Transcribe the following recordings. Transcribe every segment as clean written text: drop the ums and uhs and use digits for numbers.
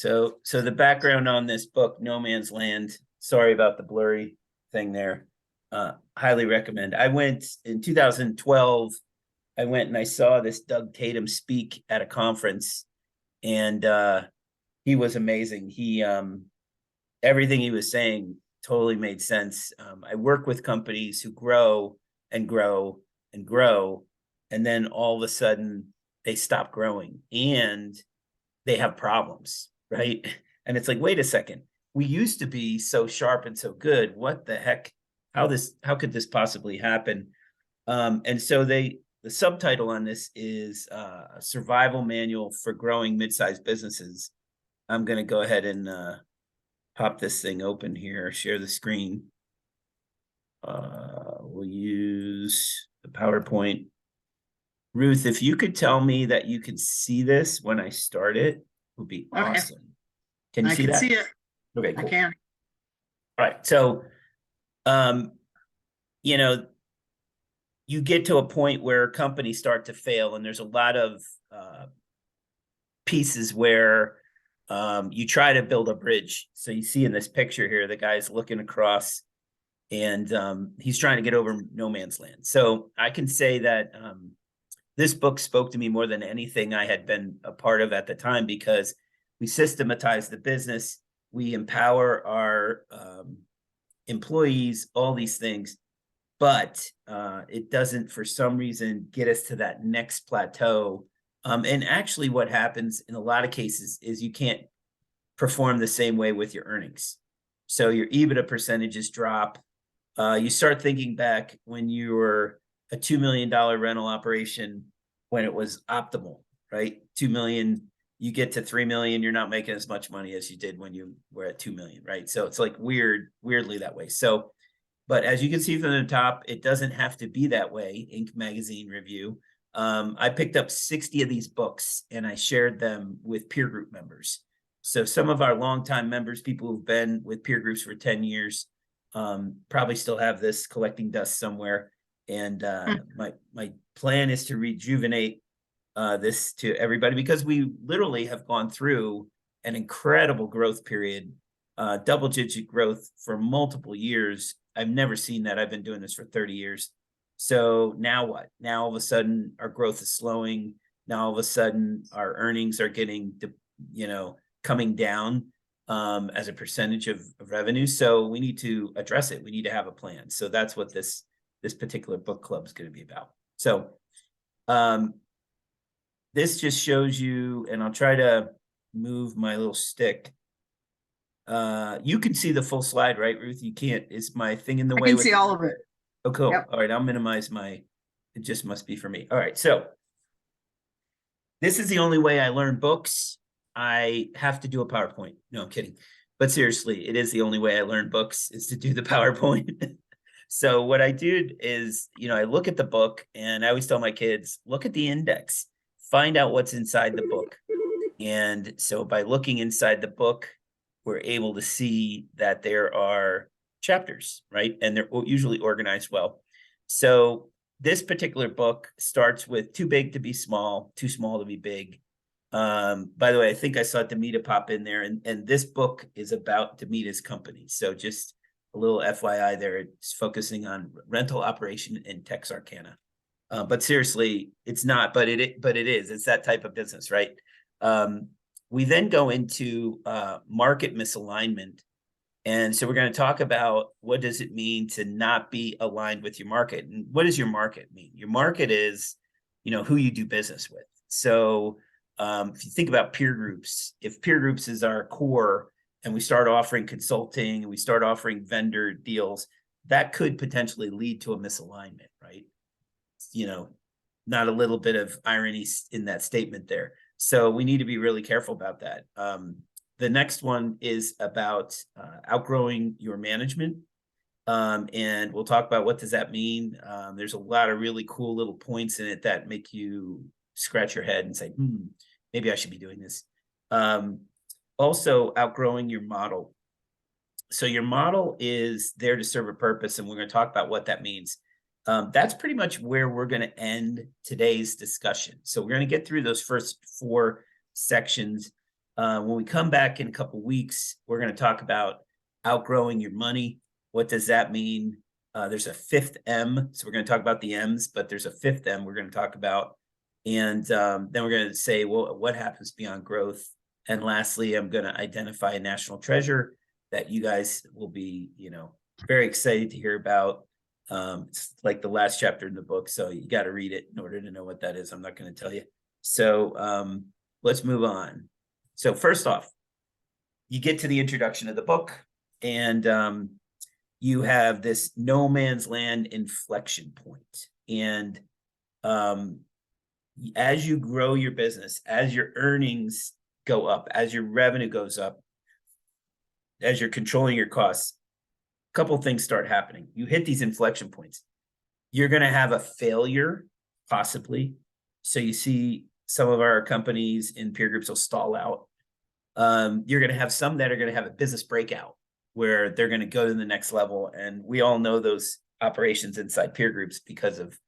So the background on this book, No Man's Land, sorry about the blurry thing there. Highly recommend. I went in 2012, I went and I saw this Doug Tatum speak at a conference, and he was amazing. He everything he was saying totally made sense. I work with companies who grow and grow and grow, and then all of a sudden they stop growing and they have problems, right? And it's like, wait a second, we used to be so sharp and so good. What the heck? How could this possibly happen? And so the subtitle on this is a survival manual for growing mid-sized businesses. I'm going to go ahead and pop this thing open here, share the screen. We'll use the PowerPoint. Ruth, if you could tell me that you can see this when I start it, would be awesome. Okay. Can you see that? I can see it. Okay, cool. I can. All right. So, you know, you get to a point where companies start to fail, and there's a lot of pieces where you try to build a bridge. So you see in this picture here, the guy's looking across, and he's trying to get over no man's land. So I can say that this book spoke to me more than anything I had been a part of at the time, because we systematize the business, we empower our employees, all these things, but it doesn't, for some reason, get us to that next plateau. And actually what happens in a lot of cases is you can't perform the same way with your earnings. So your EBITDA percentages drop. You start thinking back when you were a $2 million rental operation, when it was optimal, right? 2 million, you get to 3 million, you're not making as much money as you did when you were at 2 million, right? So it's like weirdly that way. So, but as you can see from the top, it doesn't have to be that way. Inc. Magazine review. I picked up 60 of these books and I shared them with peer group members. So some of our longtime members, people who've been with peer groups for 10 years, probably still have this collecting dust somewhere. And my plan is to rejuvenate this to everybody, because we literally have gone through an incredible growth period, double-digit growth for multiple years. I've never seen that. I've been doing this for 30 years. So now what? Now all of a sudden our growth is slowing. Now all of a sudden our earnings are getting, coming down as a percentage of revenue. So we need to address it. We need to have a plan. So that's what this particular book club is going to be about. So this just shows you, and I'll try to move my little stick. You can see the full slide, right, Ruth? You can't. Is my thing in the way? I can see all of it. Oh, cool. Yep. All right, I'll minimize it just must be for me. All right, so this is the only way I learn books. I have to do a PowerPoint. No, I'm kidding. But seriously, it is the only way I learn books, is to do the PowerPoint. So what I did is, I look at the book, and I always tell my kids, look at the index, find out what's inside the book. And so by looking inside the book, we're able to see that there are chapters, right? And they're usually organized well. So this particular book starts with too big to be small, too small to be big. By the way, I think I saw Demita pop in there, and this book is about Demita's company. So just a little FYI there, it's focusing on rental operation and Texarkana. But seriously, it's not, but it is. It's that type of business, right? We then go into market misalignment. And so we're going to talk about, what does it mean to not be aligned with your market? And what does your market mean? Your market is, who you do business with. So if you think about peer groups, if peer groups is our core, and we start offering consulting and we start offering vendor deals, that could potentially lead to a misalignment, right? Not a little bit of irony in that statement there. So we need to be really careful about that. The next one is about outgrowing your management. And we'll talk about what does that mean. There's a lot of really cool little points in it that make you scratch your head and say, maybe I should be doing this. Also, outgrowing your model. So your model is there to serve a purpose, and we're going to talk about what that means. That's pretty much where we're going to end today's discussion. So we're going to get through those first 4 sections. When we come back in a couple of weeks, we're going to talk about outgrowing your money. What does that mean? There's a fifth M. So we're going to talk about the M's, but there's a fifth M we're going to talk about. And then we're going to say, well, what happens beyond growth? And lastly, I'm going to identify a national treasure that you guys will be, very excited to hear about. It's like the last chapter in the book, so you got to read it in order to know what that is. I'm not going to tell you. So let's move on. So first off, you get to the introduction of the book, and you have this no man's land inflection point. And as you grow your business, as your earnings go up, as your revenue goes up, as you're controlling your costs, a couple of things start happening. You hit these inflection points. You're going to have a failure, possibly. So you see some of our companies in peer groups will stall out. You're going to have some that are going to have a business breakout where they're going to go to the next level. And we all know those operations inside peer groups because of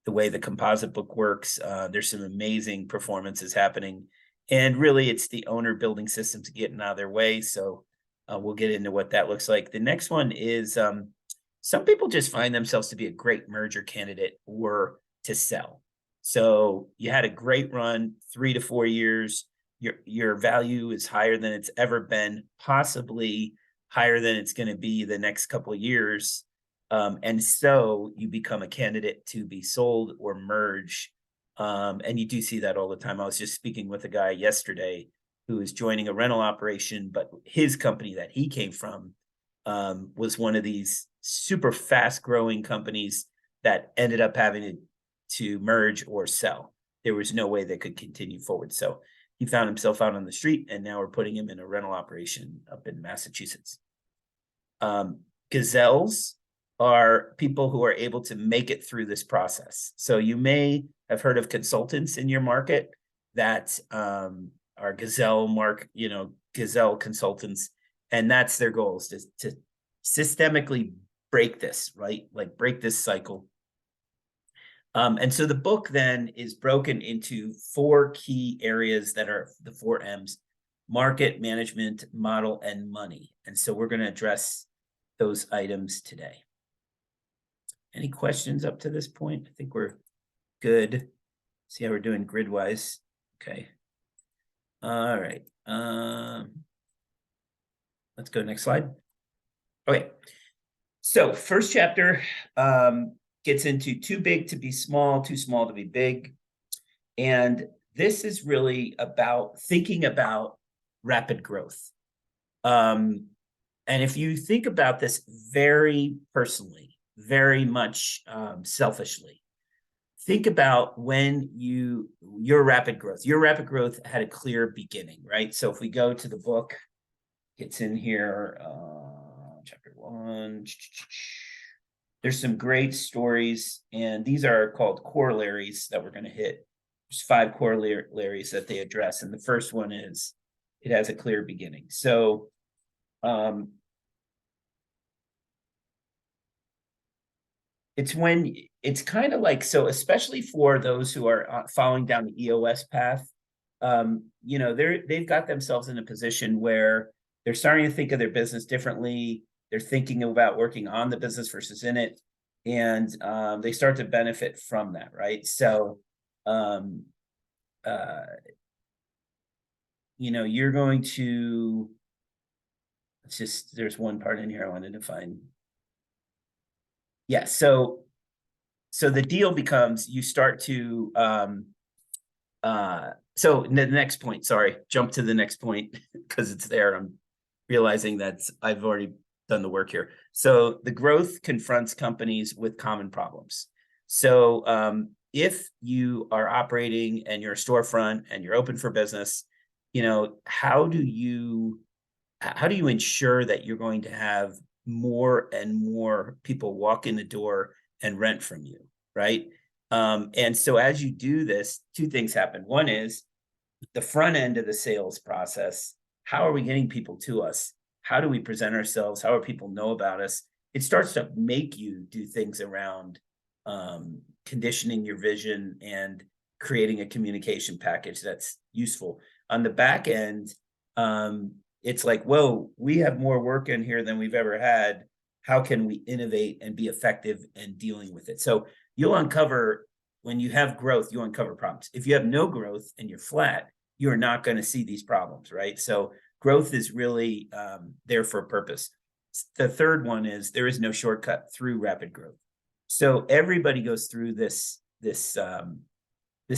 the way the composite book works. There's some amazing performances happening. And really, it's the owner building systems getting out of their way. So we'll get into what that looks like. The next one is some people just find themselves to be a great merger candidate or to sell. So you had a great run, 3 to 4 years. Your value is higher than it's ever been, possibly higher than it's going to be the next couple of years. And so you become a candidate to be sold or merge. And you do see that all the time. I was just speaking with a guy yesterday who is joining a rental operation, but his company that he came from was one of these super fast growing companies that ended up having to merge or sell. There was no way they could continue forward. So he found himself out on the street, and now we're putting him in a rental operation up in Massachusetts. Gazelles are people who are able to make it through this process. So you may have heard of consultants in your market that are Gazelle consultants, and that's their goal, is to systemically break this, right? Like break this cycle. And so the book then is broken into 4 key areas that are the 4 M's: market, management, model, and money. And so we're going to address those items today. Any questions up to this point? I think we're good. See how we're doing grid-wise. Okay. All right. Let's go next slide. Okay. So first chapter gets into too big to be small, too small to be big. And this is really about thinking about rapid growth. And if you think about this very personally, very much selfishly, think about when your rapid growth had a clear beginning, right? So if we go to the book, it's in here, chapter 1. There's some great stories, and these are called corollaries that we're going to hit. There's 5 corollaries that they address, and the first one is it has a clear beginning. So it's kind of like, so especially for those who are following down the EOS path, they've got themselves in a position where they're starting to think of their business differently. They're thinking about working on the business versus in it, and they start to benefit from that, right? So, you're going to, there's one part in here I wanted to find. Yeah, so the deal becomes you start to, so the next point, sorry, jump to the next point because it's there. I'm realizing that I've already done the work here. So the growth confronts companies with common problems. So if you are operating and you're a storefront and you're open for business, how do you ensure that you're going to have more and more people walk in the door and rent from you, right? And so as you do this, 2 things happen. One is the front end of the sales process. How are we getting people to us? How do we present ourselves? How do people know about us? It starts to make you do things around conditioning your vision and creating a communication package that's useful. On the back end, it's like, whoa, we have more work in here than we've ever had. How can we innovate and be effective in dealing with it? So you'll uncover, when you have growth, you uncover problems. If you have no growth and you're flat, you're not going to see these problems, right? So growth is really there for a purpose. The third one is there is no shortcut through rapid growth. So everybody goes through this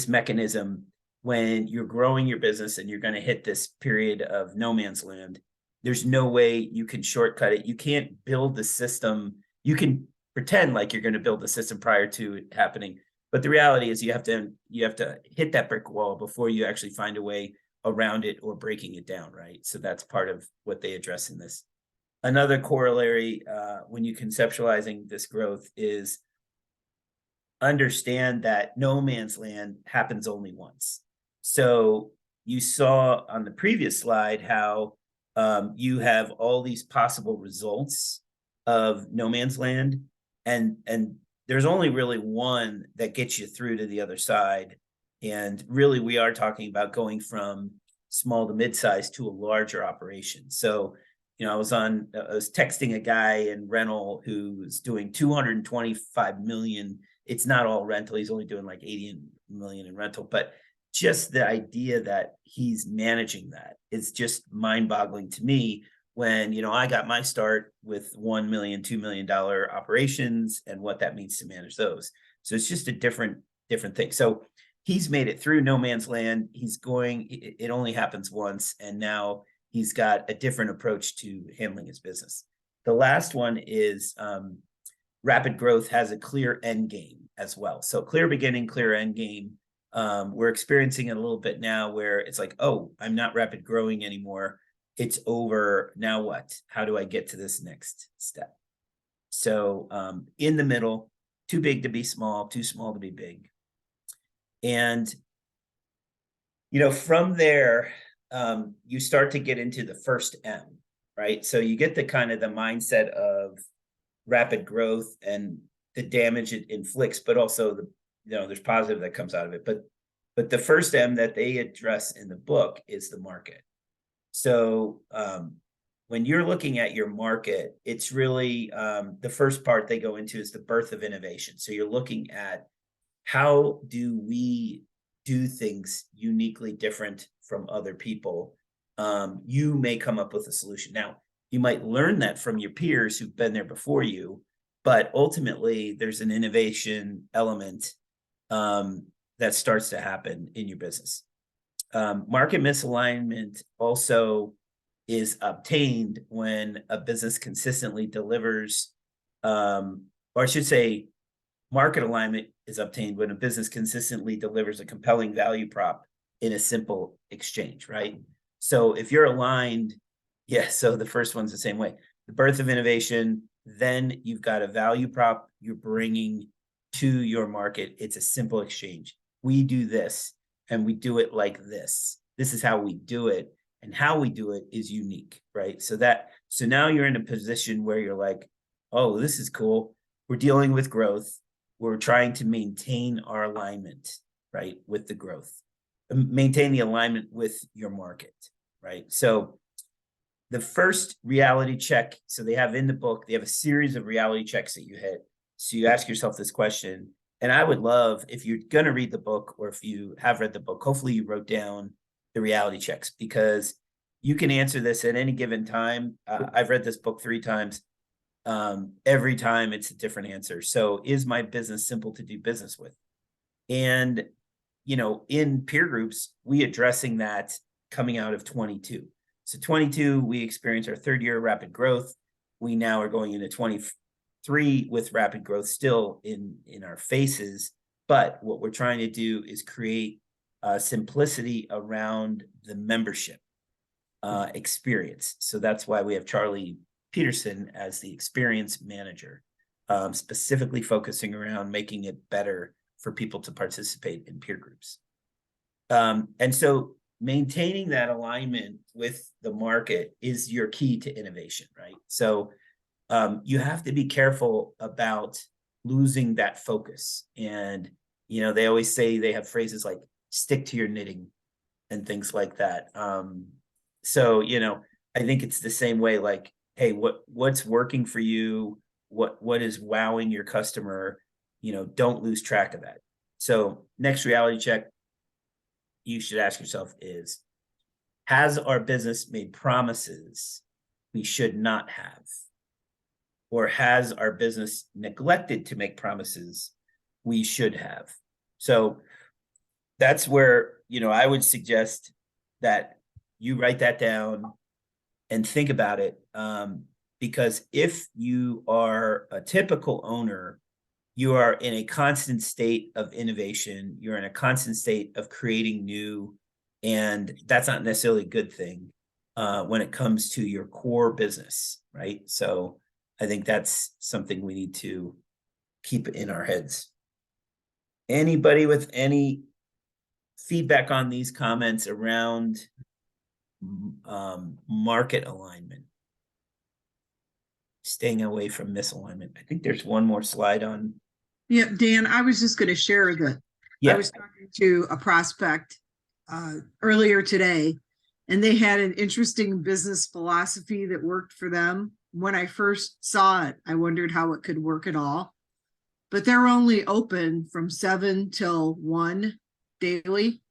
mechanism when you're growing your business and you're going to hit this period of no man's land. There's no way you can shortcut it. You can't build the system. You can pretend like you're going to build the system prior to it happening, but the reality is you have to hit that brick wall before you actually find a way around it or breaking it down, right? So that's part of what they address in this. Another corollary when you conceptualizing this growth is understand that no man's land happens only once. So you saw on the previous slide how you have all these possible results of no man's land, and there's only really one that gets you through to the other side. And really, we are talking about going from small to mid-size to a larger operation. So, I was texting a guy in rental who's doing 225 million. It's not all rental. He's only doing like 80 million in rental, but just the idea that he's managing that is just mind-boggling to me when, I got my start with $1 million, $2 million operations and what that means to manage those. So it's just a different thing. So he's made it through no man's land. It only happens once. And now he's got a different approach to handling his business. The last one is rapid growth has a clear end game as well. So clear beginning, clear end game. We're experiencing it a little bit now where it's like, oh, I'm not rapid growing anymore. It's over. Now what? How do I get to this next step? So in the middle, too big to be small, too small to be big. And, from there, you start to get into the first M, right? So you get the kind of the mindset of rapid growth and the damage it inflicts, but also there's positive that comes out of it. But the first M that they address in the book is the market. So when you're looking at your market, it's really the first part they go into is the birth of innovation. So you're looking at how do we do things uniquely different from other people. You may come up with a solution. Now, you might learn that from your peers who've been there before you, but ultimately there's an innovation element that starts to happen in your business. Market misalignment also is obtained when a business consistently delivers, or I should say, market alignment is obtained when a business consistently delivers a compelling value prop in a simple exchange, right? So if you're aligned, so the first one's the same way. The birth of innovation, then you've got a value prop you're bringing to your market. It's a simple exchange. We do this and we do it like this. This is how we do it. And how we do it is unique, right? So now you're in a position where you're like, oh, this is cool. We're dealing with growth. We're trying to maintain our alignment, right, with the growth. Maintain the alignment with your market, right? So the first reality check, so they have in the book, they have a series of reality checks that you hit. So you ask yourself this question, and I would love, if you're going to read the book or if you have read the book, hopefully you wrote down the reality checks, because you can answer this at any given time. I've read this book 3 times. Every time it's a different answer. So is my business simple to do business with? And, in peer groups, we addressing that coming out of 22. So 22, we experienced our 3rd year of rapid growth. We now are going into 23 with rapid growth still in our faces. But what we're trying to do is create simplicity around the membership experience. So that's why we have Charlie Peterson as the experience manager, specifically focusing around making it better for people to participate in peer groups. And so maintaining that alignment with the market is your key to innovation, right? So you have to be careful about losing that focus. And, they always say, they have phrases like stick to your knitting and things like that. So, I think it's the same way, like, hey, what's working for you? What is wowing your customer? Don't lose track of that. So next reality check you should ask yourself is, has our business made promises we should not have? Or has our business neglected to make promises we should have? So that's where, I would suggest that you write that down and think about it. Because if you are a typical owner, you are in a constant state of innovation. You're in a constant state of creating new, and that's not necessarily a good thing when it comes to your core business, right? So I think that's something we need to keep in our heads. Anybody with any feedback on these comments around market alignment? Staying away from misalignment. I think there's one more slide on. Yeah, Dan, I was just going to share that I was talking to a prospect earlier today, and they had an interesting business philosophy that worked for them. When I first saw it, I wondered how it could work at all. But they're only open from 7 till 1 daily.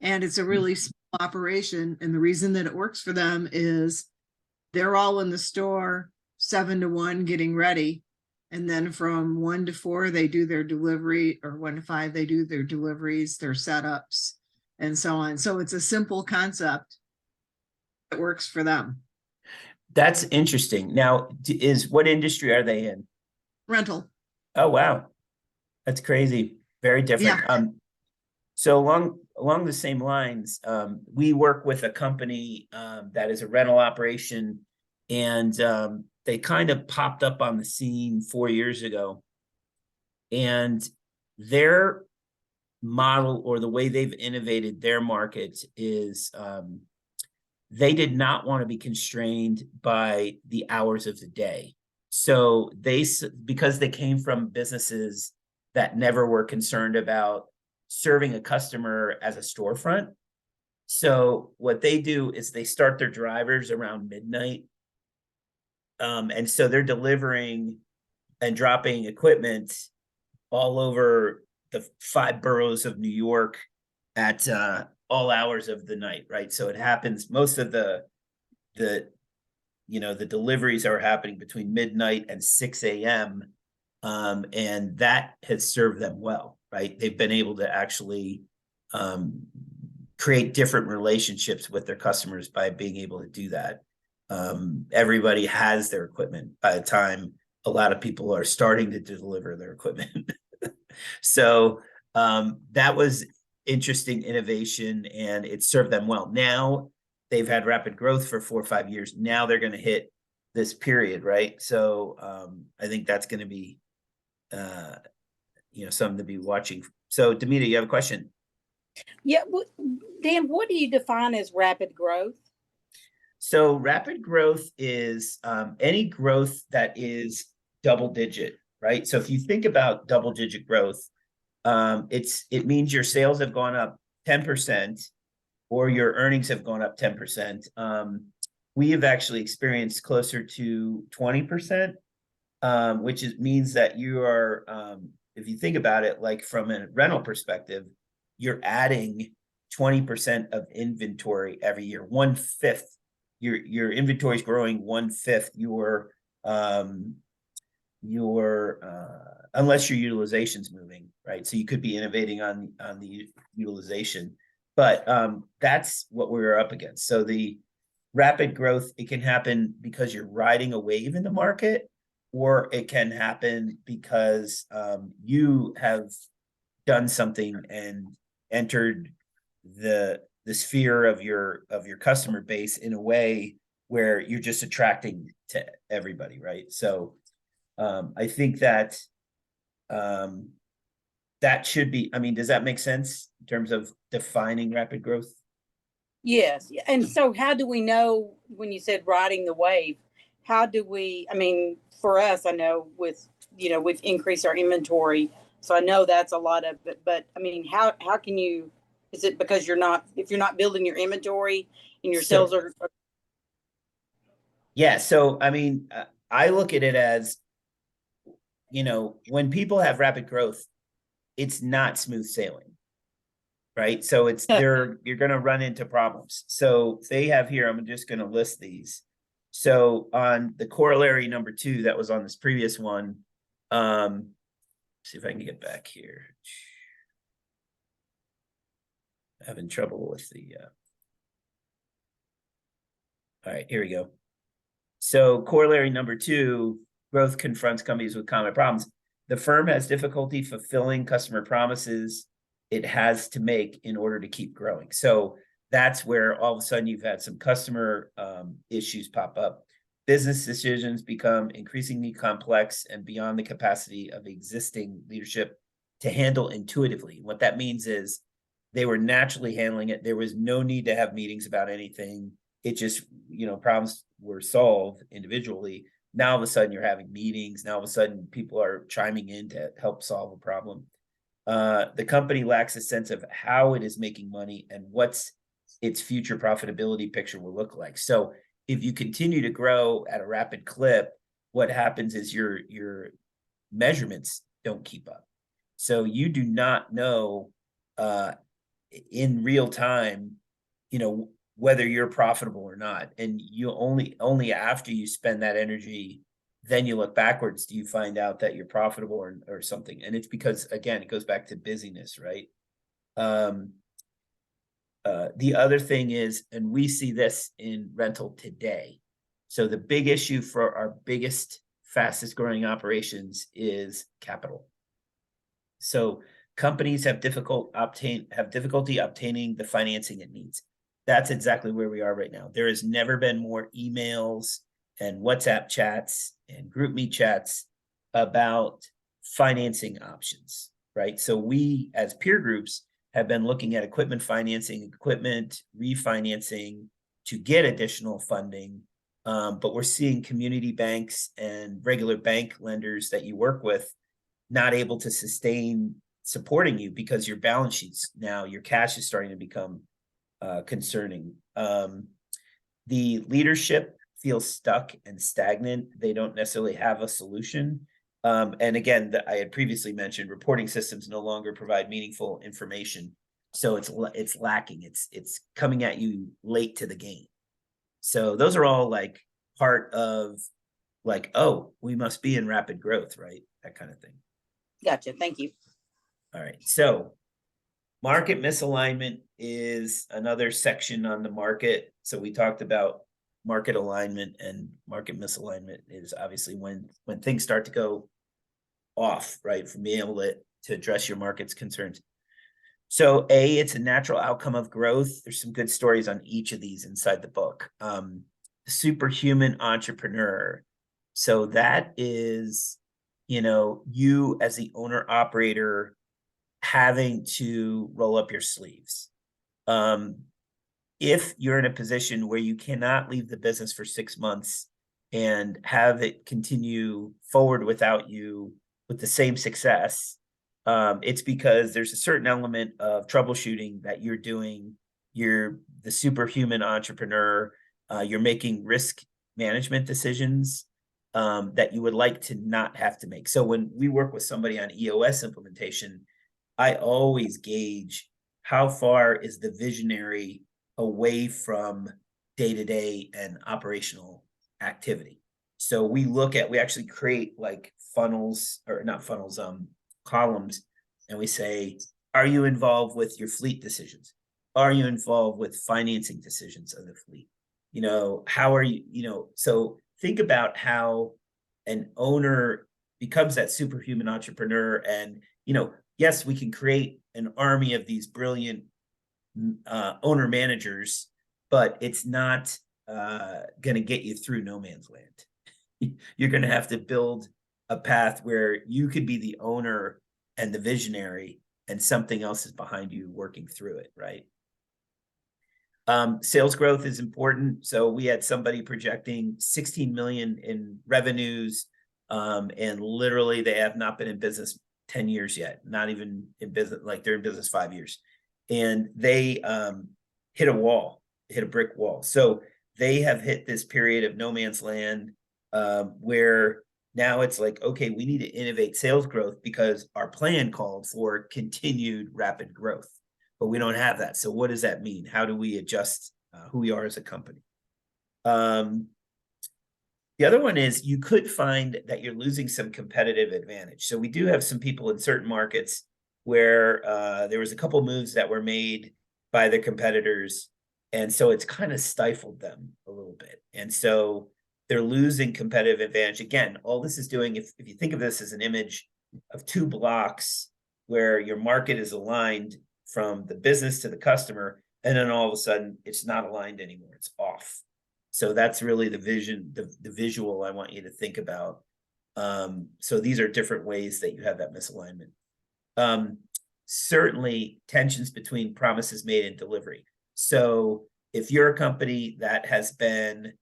And it's a really small operation. And the reason that it works for them is they're all in the store 7 to 1 getting ready. And then from 1 to 4, they do their delivery, or 1 to 5, they do their deliveries, their setups, and so on. So it's a simple concept that works for them. That's interesting. Now, what industry are they in? Rental. Oh, wow. That's crazy. Very different. Yeah. So along the same lines, we work with a company that is a rental operation, and they kind of popped up on the scene 4 years ago. And their model, or the way they've innovated their market, is they did not want to be constrained by the hours of the day. So because they came from businesses that never were concerned about serving a customer as a storefront. So what they do is they start their drivers around midnight. And so they're delivering and dropping equipment all over the 5 boroughs of New York at all hours of the night, right? So it happens, most of the deliveries are happening between midnight and 6 a.m. And that has served them well, right? They've been able to actually create different relationships with their customers by being able to do that. Everybody has their equipment by the time a lot of people are starting to deliver their equipment. So that was interesting innovation, and it served them well. Now they've had rapid growth for 4 or 5 years. Now they're going to hit this period, right? So I think that's going to be something to be watching. So Demita, you have a question? Yeah, Dan, what do you define as rapid growth? So rapid growth is any growth that is double digit, right? So if you think about double digit growth, it means your sales have gone up 10% or your earnings have gone up 10%. We have actually experienced closer to 20%, which means that you are, if you think about it, like from a rental perspective, you're adding 20% of inventory every year. 1/5, your inventory is growing 1/5. Unless your utilization's moving, right? So you could be innovating on the utilization, but that's what we're up against. So the rapid growth, it can happen because you're riding a wave in the market, or it can happen because you have done something and entered the sphere of your customer base in a way where you're just attracting to everybody, right? So I think that that should be, does that make sense in terms of defining rapid growth? Yes. And so how do we know, when you said riding the wave, how do we, for us, I know we've increased our inventory. So I know that's a lot of it, but how can you, is it because if you're not building your inventory and your So- sales are Yeah. So, I mean, I look at it as, when people have rapid growth, it's not smooth sailing, right? So you're going to run into problems. So they have here, I'm just going to list these. So on the corollary number 2, that was on this previous one, see if I can get back here. Having trouble with the, all right, here we go. So corollary number 2, growth confronts companies with common problems. The firm has difficulty fulfilling customer promises it has to make in order to keep growing. So that's where all of a sudden you've had some customer issues pop up. Business decisions become increasingly complex and beyond the capacity of existing leadership to handle intuitively. What that means is they were naturally handling it. There was no need to have meetings about anything. It just, problems were solved individually. Now, all of a sudden, you're having meetings. Now, all of a sudden, people are chiming in to help solve a problem. The company lacks a sense of how it is making money and what's its future profitability picture will look like. So if you continue to grow at a rapid clip, what happens is your measurements don't keep up. So you do not know in real time, whether you're profitable or not. And you only after you spend that energy, then you look backwards, do you find out that you're profitable or something. And it's because, again, it goes back to busyness, right? The other thing is, and we see this in rental today. So the big issue for our biggest, fastest growing operations is capital. So companies have difficulty obtaining the financing it needs. That's exactly where we are right now. There has never been more emails and WhatsApp chats and GroupMe chats about financing options, right? So we, as peer groups, have been looking at equipment financing, equipment refinancing to get additional funding. But we're seeing community banks and regular bank lenders that you work with not able to sustain supporting you because your balance sheets now, your cash is starting to become concerning. The leadership feels stuck and stagnant. They don't necessarily have a solution. And again, I had previously mentioned reporting systems no longer provide meaningful information. So it's lacking. It's coming at you late to the game. So those are all like part of like, oh, we must be in rapid growth, right? That kind of thing. Gotcha. Thank you. All right. So market misalignment is another section on the market. So we talked about market alignment, and market misalignment is obviously when things start to go off, right? From being able to address your market's concerns. So it's a natural outcome of growth. There's some good stories on each of these inside the book. The superhuman entrepreneur. So that is, you as the owner operator having to roll up your sleeves. If you're in a position where you cannot leave the business for 6 months and have it continue forward without you with the same success, it's because there's a certain element of troubleshooting that you're doing. You're the superhuman entrepreneur. You're making risk management decisions that you would like to not have to make. So when we work with somebody on EOS implementation, I always gauge how far is the visionary away from day-to-day and operational activity. So we actually create like funnels, or not funnels, columns, and we say, are you involved with your fleet decisions? Are you involved with financing decisions of the fleet? How are you, so think about how an owner becomes that superhuman entrepreneur. And, yes, we can create an army of these brilliant owner managers, but it's not going to get you through no man's land. You're going to have to build a path where you could be the owner and the visionary, and something else is behind you working through it, right? Sales growth is important. So we had somebody projecting 16 million in revenues, and literally they have not been in business 10 years yet, not even in business, like they're in business 5 years. And they hit a wall. hit a brick wall. So they have hit this period of no man's land, where now it's like, okay, we need to innovate sales growth because our plan called for continued rapid growth, but we don't have that. So what does that mean? How do we adjust who we are as a company? The other one is you could find that you're losing some competitive advantage. So we do have some people in certain markets where there was a couple moves that were made by the competitors, and so it's kind of stifled them a little bit. And so they're losing competitive advantage. Again, all this is doing, if you think of this as an image of two blocks where your market is aligned from the business to the customer, and then all of a sudden it's not aligned anymore, it's off. So that's really the vision, the visual I want you to think about. So these are different ways that you have that misalignment. Certainly tensions between promises made and delivery. So if you're a company that has been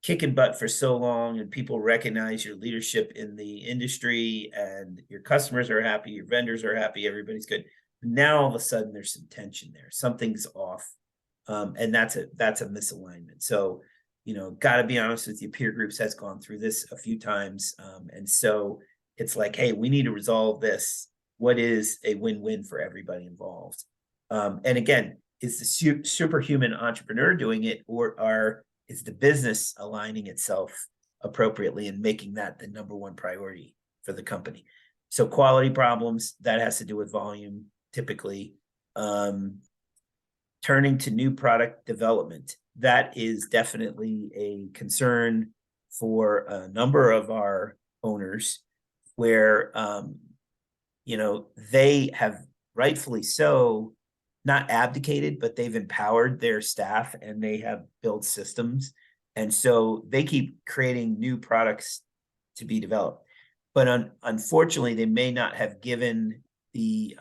kicking butt for so long and people recognize your leadership in the industry and your customers are happy, your vendors are happy, everybody's good. Now all of a sudden there's some tension there, something's off. And that's a misalignment. So, got to be honest with you, peer groups has gone through this a few times. And so it's like, hey, we need to resolve this. What is a win-win for everybody involved? And again, is the superhuman entrepreneur doing it, or is the business aligning itself appropriately and making that the number one priority for the company? So quality problems, that has to do with volume, typically. Turning to new product development, that is definitely a concern for a number of our owners where, they have rightfully so not abdicated, but they've empowered their staff and they have built systems. And so they keep creating new products to be developed. But unfortunately, they may not have given the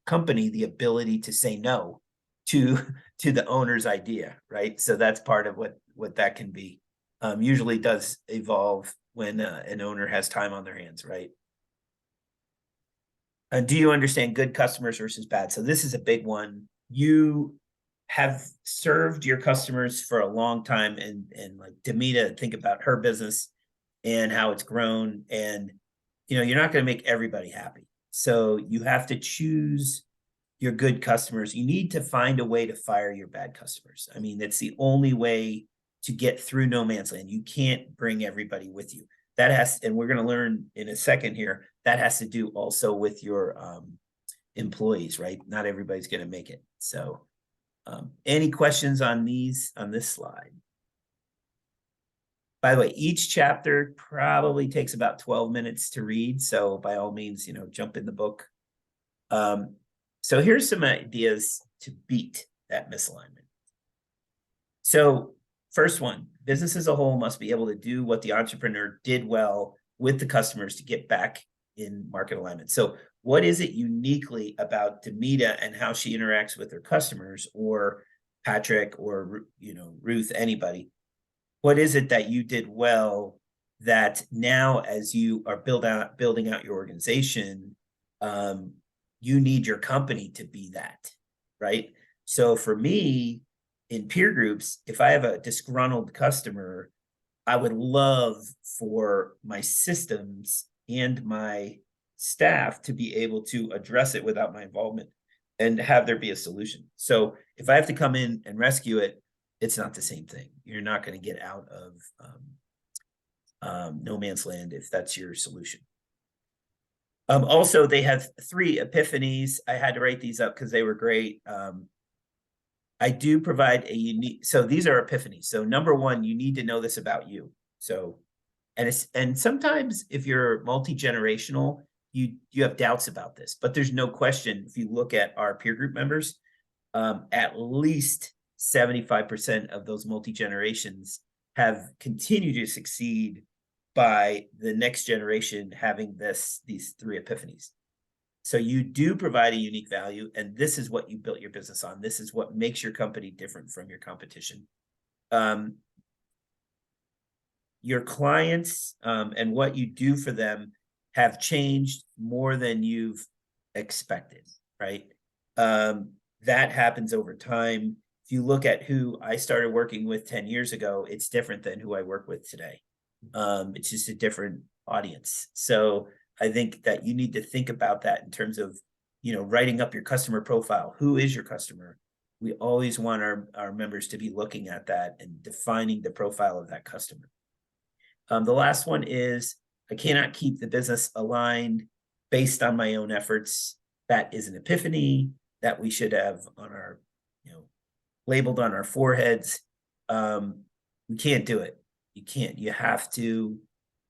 company the ability to say no to the owner's idea, right? So that's part of what that can be. Usually does evolve when an owner has time on their hands, right? Do you understand good customers versus bad? So this is a big one. You have served your customers for a long time, and like Demita, think about her business and how it's grown. And you're not going to make everybody happy. So you have to choose your good customers. You need to find a way to fire your bad customers. I mean, that's the only way to get through no man's land. You can't bring everybody with you. That has, and we're going to learn in a second here, that has to do also with your employees, right? Not everybody's going to make it. So any questions on this slide? By the way, each chapter probably takes about 12 minutes to read. So by all means, jump in the book. So here's some ideas to beat that misalignment. So first one, business as a whole must be able to do what the entrepreneur did well with the customers to get back in market alignment. So what is it uniquely about Demita and how she interacts with her customers, or Patrick, or Ruth, anybody? What is it that you did well that now, as you are building out your organization, you need your company to be that, right? So for me, in peer groups, if I have a disgruntled customer, I would love for my systems and my staff to be able to address it without my involvement and have there be a solution. So if I have to come in and rescue it, it's not the same thing. You're not going to get out of no man's land if that's your solution. Also, they have 3 epiphanies. I had to write these up because they were great. I do provide a unique, so these are epiphanies. So number 1, you need to know this about you. So, and sometimes if you're multi-generational, you have doubts about this, but there's no question. If you look at our peer group members, at least 75% of those multi-generations have continued to succeed by the next generation having these 3 epiphanies. So you do provide a unique value, and this is what you built your business on. This is what makes your company different from your competition. Your clients and what you do for them have changed more than you've expected, right? That happens over time. if you look at who I started working with 10 years ago, it's different than who I work with today. It's just a different audience. So I think that you need to think about that in terms of, writing up your customer profile. Who is your customer? We always want our members to be looking at that and defining the profile of that customer. The last one is, I cannot keep the business aligned based on my own efforts. That is an epiphany that we should have on our, labeled on our foreheads. We can't do it. You can't. You have to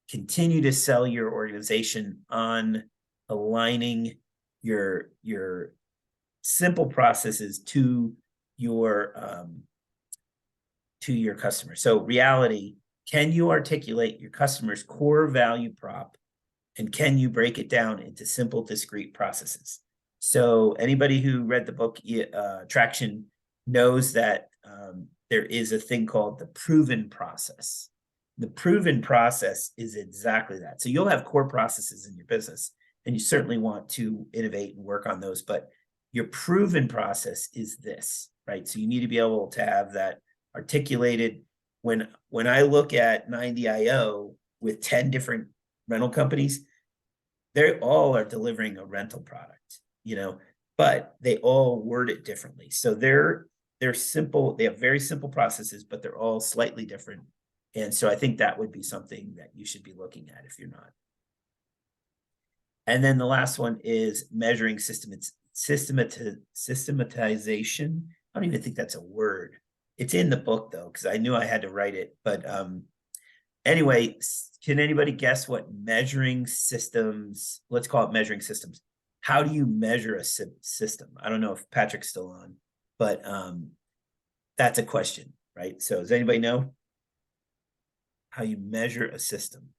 continue to sell your organization on aligning your simple processes to your customer. So reality, can you articulate your customer's core value prop, and can you break it down into simple, discrete processes? So anybody who read the book Traction knows that there is a thing called the proven process. The proven process is exactly that. So you'll have core processes in your business, and you certainly want to innovate and work on those, but your proven process is this, right? So you need to be able to have that articulated. When I look at 90IO with 10 different rental companies, they all are delivering a rental product, but they all word it differently. So they're simple. They have very simple processes, but they're all slightly different. And so I think that would be something that you should be looking at if you're not. And then the last one is measuring systematization. I don't even think that's a word. It's in the book though, because I knew I had to write it. But anyway, can anybody guess what measuring systems, let's call it measuring systems. How do you measure a system? I don't know if Patrick's still on, but that's a question, right? So does anybody know how you measure a system?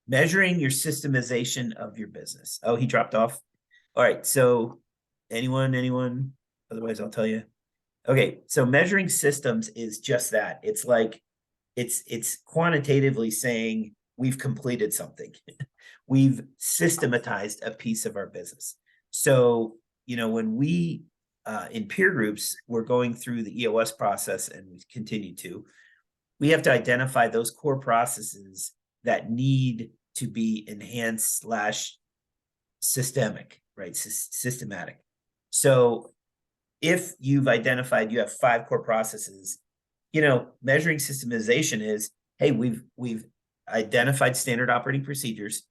Measuring your systemization of your business. Oh, he dropped off. All right. So anyone? Otherwise, I'll tell you. Okay. So measuring systems is just that. It's like, it's quantitatively saying we've completed something. We've systematized a piece of our business. So, when we, in peer groups, we're going through the EOS process, and we continue to, we have to identify those core processes that need to be enhanced / systemic, right? Systematic. So if you've identified you have 5 core processes, measuring systemization is, hey, we've identified standard operating procedures.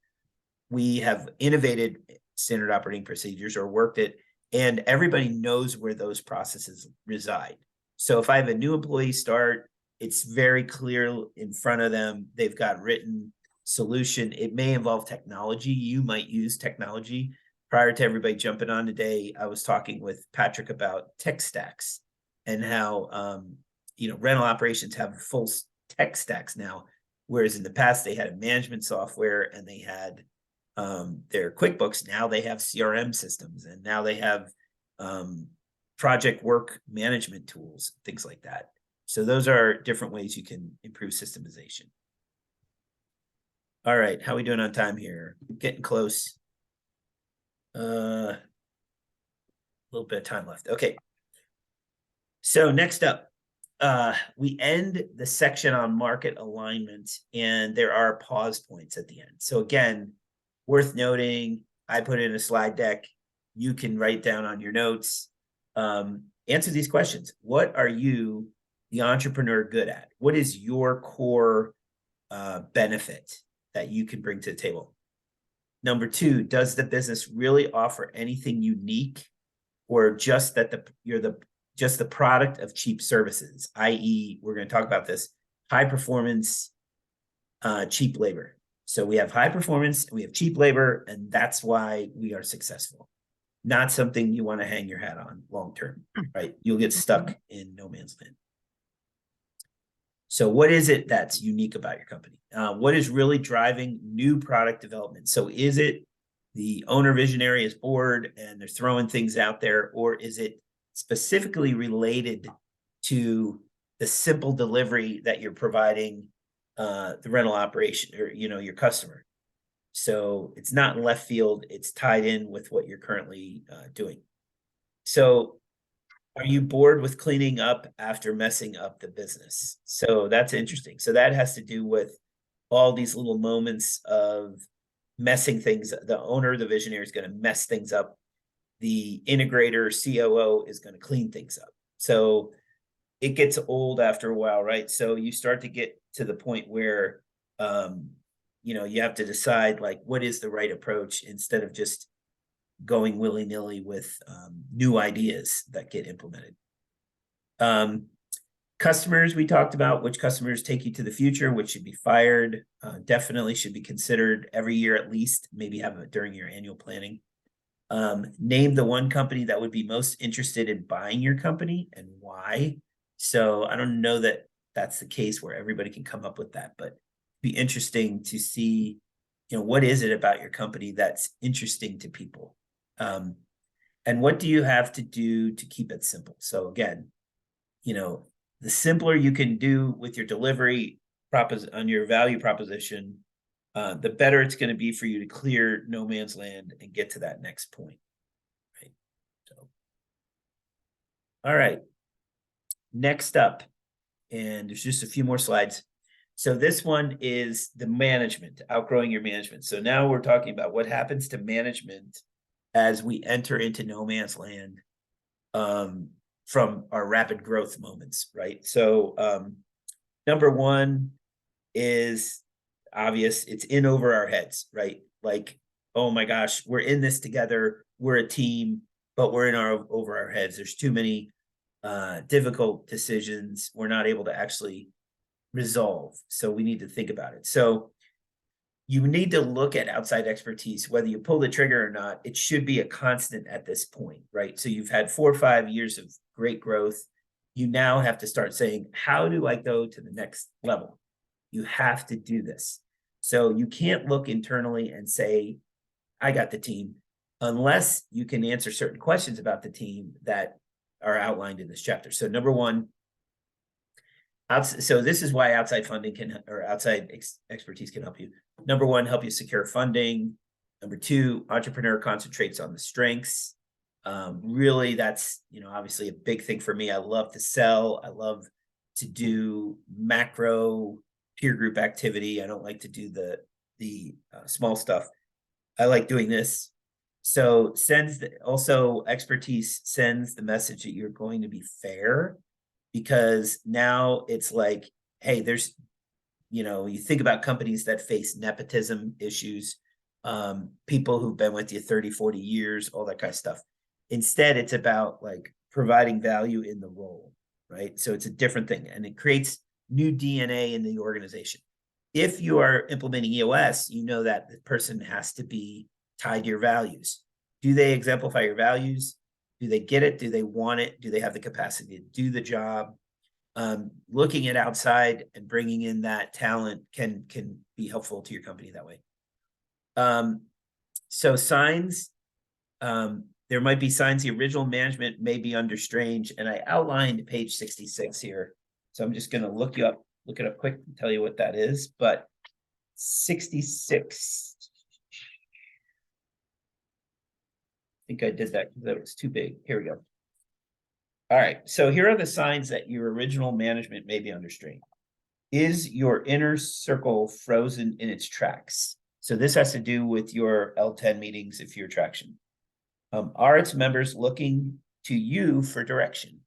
We have innovated standard operating procedures or worked it, and everybody knows where those processes reside. So if I have a new employee start, it's very clear in front of them. They've got written solution. It may involve technology. You might use technology. Prior to everybody jumping on today, I was talking with Patrick about tech stacks and how, rental operations have full tech stacks now, whereas in the past they had a management software and they had their QuickBooks. Now they have CRM systems, and now they have project work management tools, things like that. So those are different ways you can improve systemization. All right, how are we doing on time here? Getting close. A little bit of time left. Okay. So next up, we end the section on market alignment, and there are pause points at the end. So again, worth noting, I put in a slide deck. You can write down on your notes. Answer these questions. What are you, the entrepreneur, good at? What is your core benefit that you can bring to the table? Number 2, does the business really offer anything unique, or just that you're the product of cheap services, i.e., we're going to talk about this, high performance, cheap labor. So we have high performance, we have cheap labor, and that's why we are successful. Not something you want to hang your hat on long term, right? You'll get stuck in no man's land. So what is it that's unique about your company? What is really driving new product development? So is it the owner visionary is bored and they're throwing things out there, or is it specifically related to the simple delivery that you're providing the rental operation or your customer? So it's not in left field, it's tied in with what you're currently doing. So Are you bored with cleaning up after messing up the business? So that's interesting. So that has to do with all these little moments of messing things. The owner, the visionary, is going to mess things up. The integrator, COO, is going to clean things up. So it gets old after a while, right? So you start to get to the point where, you have to decide like what is the right approach instead of just going willy-nilly with new ideas that get implemented. Customers, we talked about which customers take you to the future, which should be fired, definitely should be considered every year at least, maybe have it during your annual planning. Name the one company that would be most interested in buying your company and why. So I don't know that that's the case where everybody can come up with that, but it'd be interesting to see, what is it about your company that's interesting to people? And what do you have to do to keep it simple? So again, the simpler you can do with your delivery on your value proposition, the better it's going to be for you to clear no man's land and get to that next point. Right. So, all right. Next up, and there's just a few more slides. So this one is the management, outgrowing your management. So now we're talking about what happens to management as we enter into no man's land from our rapid growth moments, right? So number one is obvious. It's in over our heads, right? Like, oh my gosh, we're in this together. We're a team, but we're over our heads. There's too many difficult decisions we're not able to actually resolve. So we need to think about it. So you need to look at outside expertise, whether you pull the trigger or not. It should be a constant at this point, right? So you've had 4 or 5 years of great growth. You now have to start saying, how do I go to the next level? You have to do this. So you can't look internally and say, I got the team, unless you can answer certain questions about the team that are outlined in this chapter. So number one, so this is why outside funding or outside expertise can help you. Number one, help you secure funding. Number two, entrepreneur concentrates on the strengths. Really, that's, obviously a big thing for me. I love to sell. I love to do macro peer group activity. I don't like to do the small stuff. I like doing this. So also expertise sends the message that you're going to be fair, because now it's like, hey, there's, you think about companies that face nepotism issues, people who've been with you 30, 40 years, all that kind of stuff. Instead, it's about like providing value in the role, right? So it's a different thing, and it creates new DNA in the organization. If you are implementing EOS, you know that the person has to be tied to your values. Do they exemplify your values? Do they get it? Do they want it? Do they have the capacity to do the job? Looking at outside and bringing in that talent can be helpful to your company that way. So signs, there might be signs the original management may be under strain, and I outlined page 66 here. So I'm just going to look it up quick and tell you what that is. But 66, I think I did that because that was too big. Here we go. All right. So here are the signs that your original management may be under strain. Is your inner circle frozen in its tracks? So this has to do with your L10 meetings if you're traction. Are its members looking to you for direction?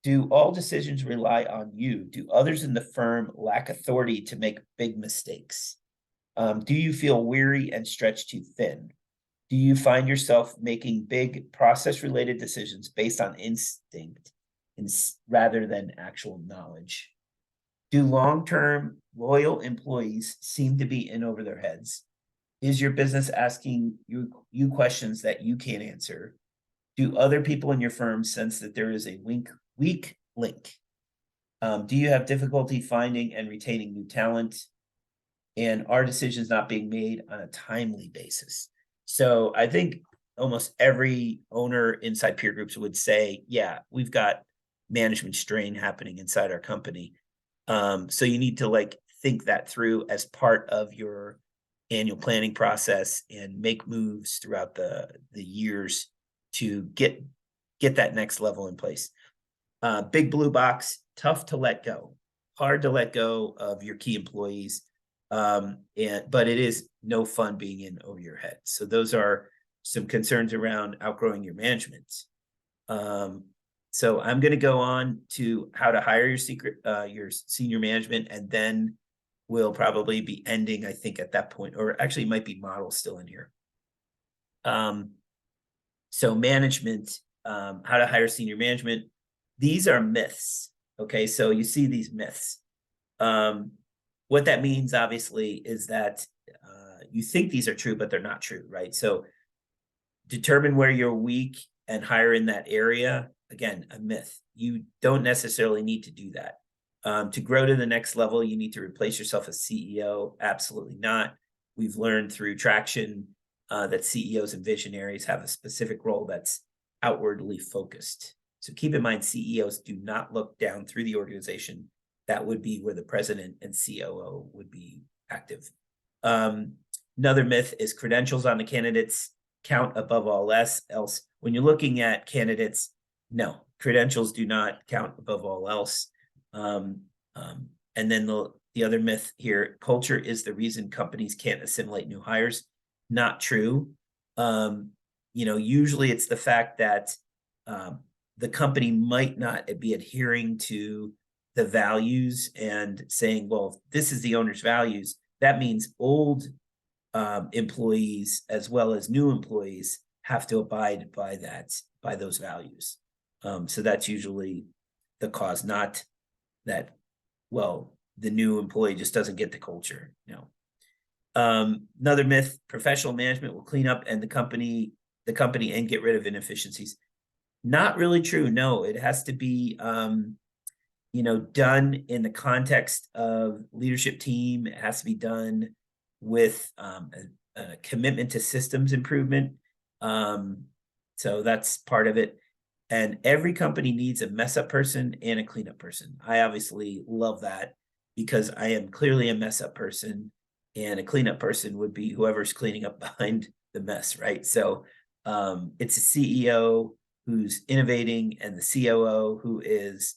Do all decisions rely on you? Do others in the firm lack authority to make big mistakes? Do you feel weary and stretched too thin? Do you find yourself making big process-related decisions based on instinct rather than actual knowledge? Do long-term loyal employees seem to be in over their heads? Is your business asking you questions that you can't answer? Do other people in your firm sense that there is a weak link? Do you have difficulty finding and retaining new talent? And are decisions not being made on a timely basis? So I think almost every owner inside peer groups would say, yeah, we've got management strain happening inside our company. So you need to think that through as part of your annual planning process and make moves throughout the years to get get that next level in place. Big blue box, tough to let go, hard to let go of your key employees. But it is no fun being in over your head. So those are some concerns around outgrowing your management. So I'm going to go on to how to hire your senior management, and then we'll probably be ending, I think, at that point, or actually it might be model still in here. So management, how to hire senior management. These are myths. Okay, so you see these myths. What that means, obviously, is that you think these are true, but they're not true, right? So determine where you're weak and hire in that area. Again, a myth. You don't necessarily need to do that. To grow to the next level, you need to replace yourself as CEO. Absolutely not. We've learned through traction that CEOs and visionaries have a specific role that's outwardly focused. So keep in mind, CEOs do not look down through the organization. That would be where the president and COO would be active. Another myth is credentials on the candidates count above all else. When you're looking at candidates, no, credentials do not count above all else. And then the other myth here, culture is the reason companies can't assimilate new hires. Not true. Usually it's the fact that the company might not be adhering to the values and saying, well, this is the owner's values. That means old employees as well as new employees have to abide by those values. So that's usually the cause, not that, well, the new employee just doesn't get the culture. No. Another myth, professional management will clean up and the company and get rid of inefficiencies. Not really true. No, it has to be done in the context of leadership team. It has to be done with a commitment to systems improvement. So that's part of it. And every company needs a mess up person and a cleanup person. I obviously love that because I am clearly a mess up person, and a cleanup person would be whoever's cleaning up behind the mess, right? So it's a CEO who's innovating and the COO who is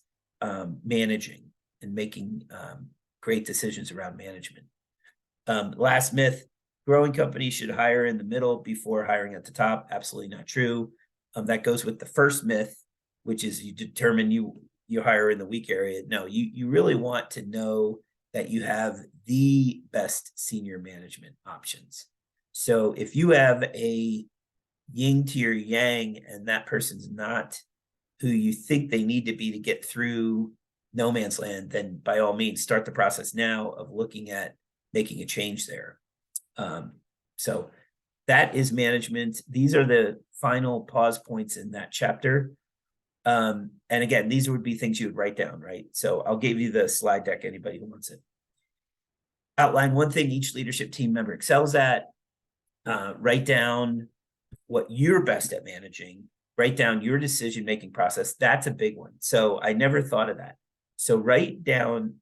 managing and making great decisions around management. Last myth, growing companies should hire in the middle before hiring at the top. Absolutely not true. That goes with the first myth, which is you determine you hire in the weak area. No, you really want to know that you have the best senior management options. So if you have a yin to your yang and that person's not who you think they need to be to get through no man's land, then by all means start the process now of looking at making a change there. So that is management. These are the final pause points in that chapter. And again, these would be things you would write down, right? So I'll give you the slide deck, anybody who wants it. Outline one thing each leadership team member excels at. Write down what you're best at managing. Write down your decision-making process. That's a big one. So I never thought of that. So write down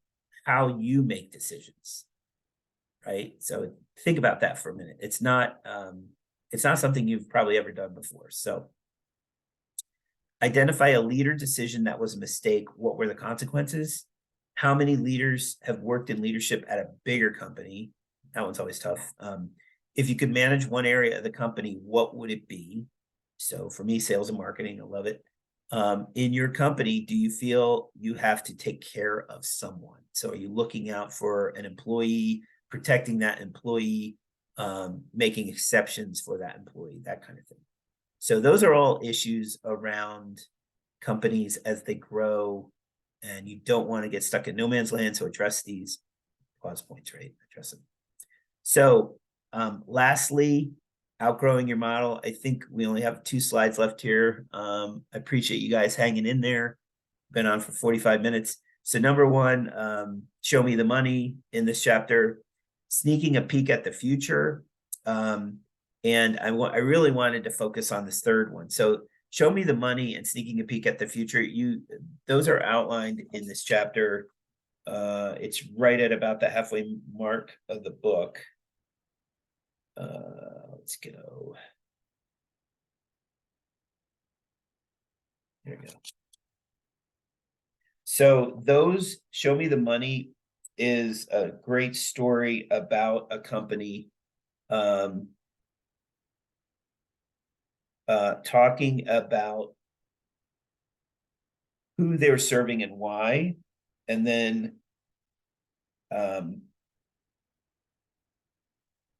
how you make decisions, right? So think about that for a minute. It's not something you've probably ever done before. So identify a leader decision that was a mistake. What were the consequences? How many leaders have worked in leadership at a bigger company? That one's always tough. If you could manage one area of the company, what would it be? So for me, sales and marketing, I love it. In your company, do you feel you have to take care of someone? So are you looking out for an employee, protecting that employee, making exceptions for that employee, that kind of thing? So those are all issues around companies as they grow, and you don't want to get stuck in no man's land. So address these pause points, right? Address them. So lastly, outgrowing your model. I think we only have 2 slides left here. I appreciate you guys hanging in there. Been on for 45 minutes. So number 1, show me the money in this chapter, sneaking a peek at the future. And I really wanted to focus on this third one. So show me the money and sneaking a peek at the future. Those are outlined in this chapter. It's right at about the halfway mark of the book. Let's go. There we go. So those show me the money is a great story about a company talking about who they're serving and why, and then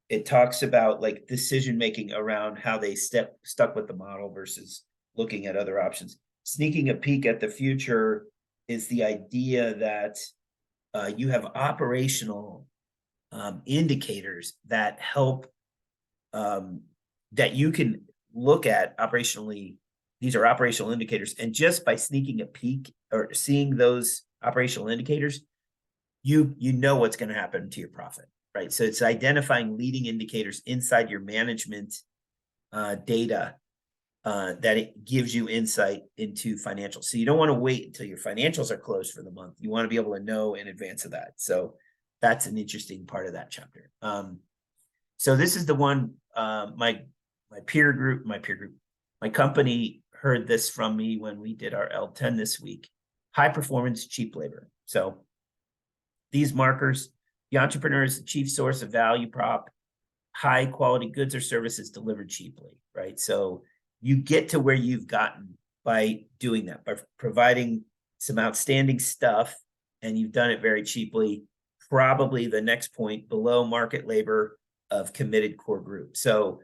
it talks about like decision making around how they stuck with the model versus looking at other options. Sneaking a peek at the future is the idea that you have operational indicators that help that you can look at operationally. These are operational indicators, and just by sneaking a peek or seeing those operational indicators, you know what's going to happen to your profit, right? So it's identifying leading indicators inside your management data that it gives you insight into financials. So you don't want to wait until your financials are closed for the month. You want to be able to know in advance of that. So that's an interesting part of that chapter. So this is the one my company heard this from me when we did our L10 this week. High performance, cheap labor. So these markers, the entrepreneur is the chief source of value prop, high quality goods or services delivered cheaply, right? So you get to where you've gotten by doing that, by providing some outstanding stuff, and you've done it very cheaply. Probably the next point, below market labor of committed core group. So,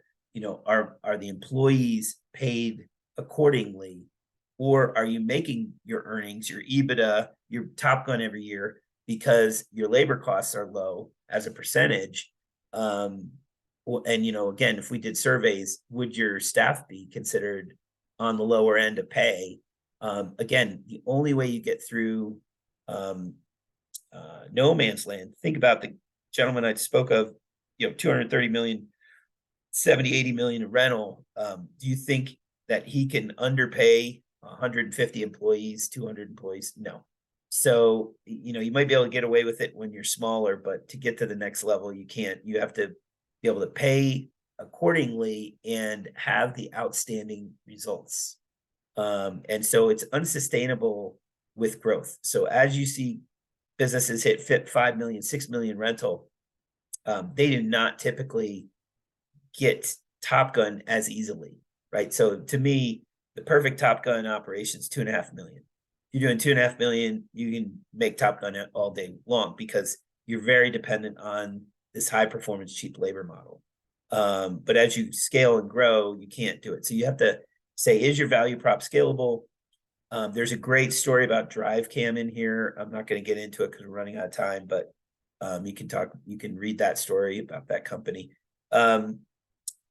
are the employees paid accordingly, or are you making your earnings, your EBITDA, your Top Gun every year because your labor costs are low as a percentage? And again, if we did surveys, would your staff be considered on the lower end of pay? Again, the only way you get through no man's land. Think about the gentleman I spoke of, 230 million, 70, 80 million in rental. Do you think that he can underpay 150 employees, 200 employees? No. So, you might be able to get away with it when you're smaller, but to get to the next level, you can't. You have to be able to pay accordingly and have the outstanding results. And so it's unsustainable with growth. So as you see businesses hit 5 million, 6 million rental, they do not typically get Top Gun as easily, right? So to me, the perfect Top Gun operation is 2.5 million. If you're doing 2.5 million, you can make Top Gun all day long because you're very dependent on this high performance, cheap labor model. But as you scale and grow, you can't do it. So you have to say, is your value prop scalable? There's a great story about DriveCam in here. I'm not going to get into it because we're running out of time, but you can read that story about that company.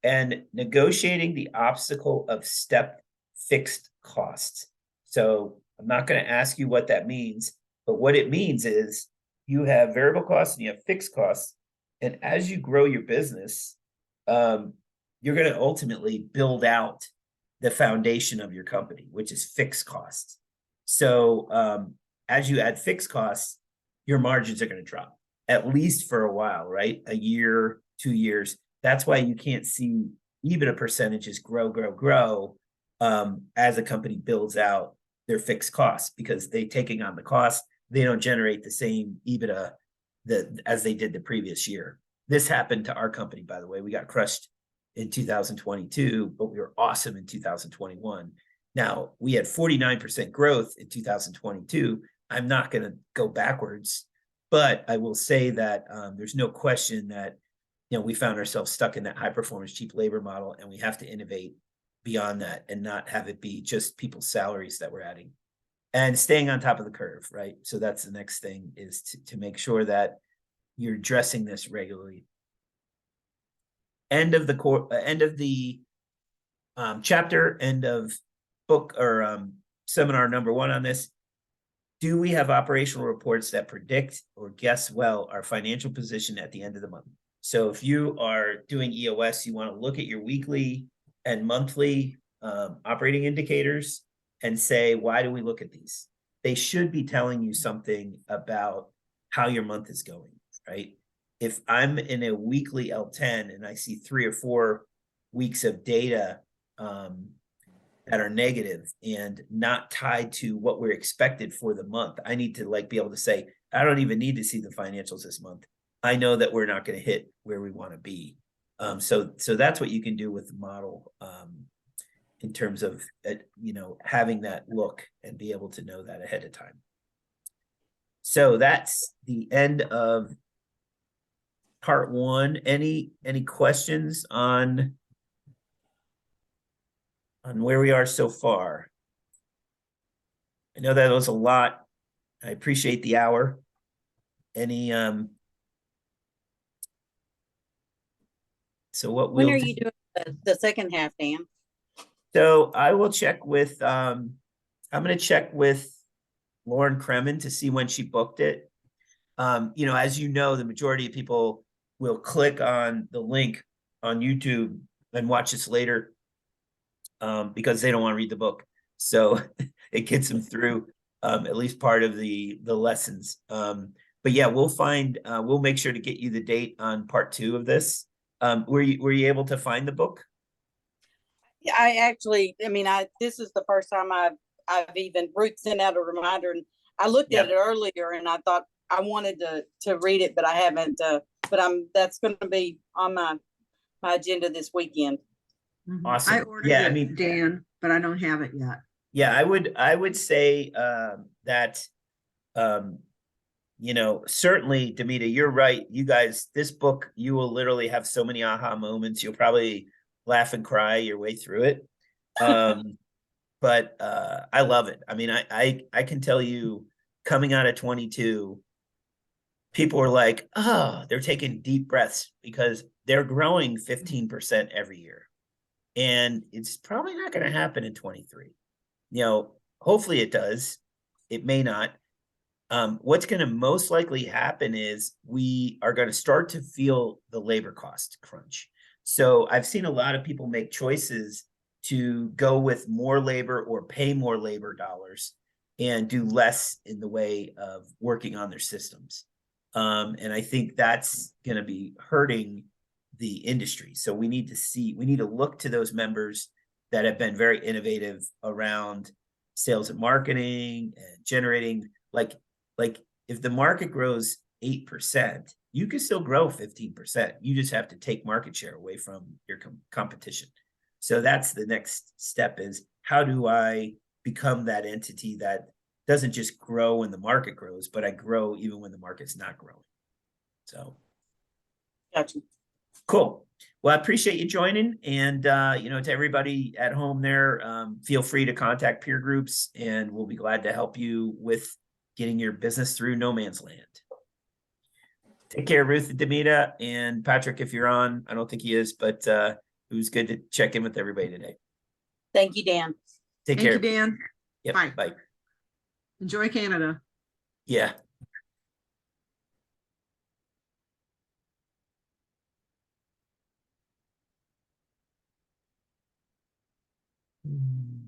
And negotiating the obstacle of step fixed costs. So I'm not going to ask you what that means, but what it means is you have variable costs and you have fixed costs. And as you grow your business, you're going to ultimately build out the foundation of your company, which is fixed costs. So as you add fixed costs, your margins are going to drop, at least for a while, right? A year, 2 years. That's why you can't see EBITDA percentages grow as a company builds out their fixed costs, because they taking on the cost, they don't generate the same EBITDA as they did the previous year. This happened to our company, by the way. We got crushed in 2022, but we were awesome in 2021. Now, we had 49% growth in 2022. I'm not going to go backwards, but I will say that there's no question that we found ourselves stuck in that high performance, cheap labor model, and we have to innovate beyond that and not have it be just people's salaries that we're adding, and staying on top of the curve, right? So that's the next thing, is to make sure that you're addressing this regularly. End of the chapter, end of book or seminar number 1 on this. Do we have operational reports that predict or guess well our financial position at the end of the month? So if you are doing EOS, you want to look at your weekly and monthly operating indicators and say, why do we look at these? They should be telling you something about how your month is going, right? If I'm in a weekly L10 and I see 3 or 4 weeks of data that are negative and not tied to what we're expected for the month. I need to like be able to say, I don't even need to see the financials this month. I know that we're not going to hit where we want to be. So that's what you can do with the model in terms of, having that look and be able to know that ahead of time. So that's the end of part one. Any questions on where we are so far? I know that was a lot. I appreciate the hour. Any so what When we'll are you doing the second half, Dan? So I will check with I'm going to check with Lauren Kremen to see when she booked it. As you know, the majority of people will click on the link on YouTube and watch this later because they don't want to read the book. So it gets them through at least part of the lessons. But yeah, we'll make sure to get you the date on part 2 of this. Were you able to find the book? I actually, this is the first time I've even Ruth sent out a reminder, and I looked at it earlier, and I thought I wanted to read it, but I haven't. But that's going to be on my agenda this weekend. Awesome. I ordered it, Dan, but I don't have it yet. Yeah, I would say that certainly, Demita, you're right. You guys, this book, you will literally have so many aha moments. You'll probably laugh and cry your way through it. But I love it. I mean, I can tell you, coming out of 22, people are like, oh, they're taking deep breaths because they're growing 15% every year. And it's probably not going to happen in 23. Hopefully it does. It may not. What's going to most likely happen is we are going to start to feel the labor cost crunch. So I've seen a lot of people make choices to go with more labor or pay more labor dollars and do less in the way of working on their systems. And I think that's going to be hurting the industry. So we need to look to those members that have been very innovative around sales and marketing and generating like if the market grows 8%, you can still grow 15%. You just have to take market share away from your competition. So that's the next step, is how do I become that entity that doesn't just grow when the market grows, but I grow even when the market's not growing. So Gotcha. Cool. Well, I appreciate you joining, and to everybody at home there, feel free to contact peer groups, and we'll be glad to help you with getting your business through no man's land. Take care, Ruth and Demita, and Patrick, if you're on. I don't think he is, but it was good to check in with everybody today. Thank you, Dan. Take care. Thank you, Dan. Yep. Bye. Bye. Enjoy Canada. Yeah. Mm.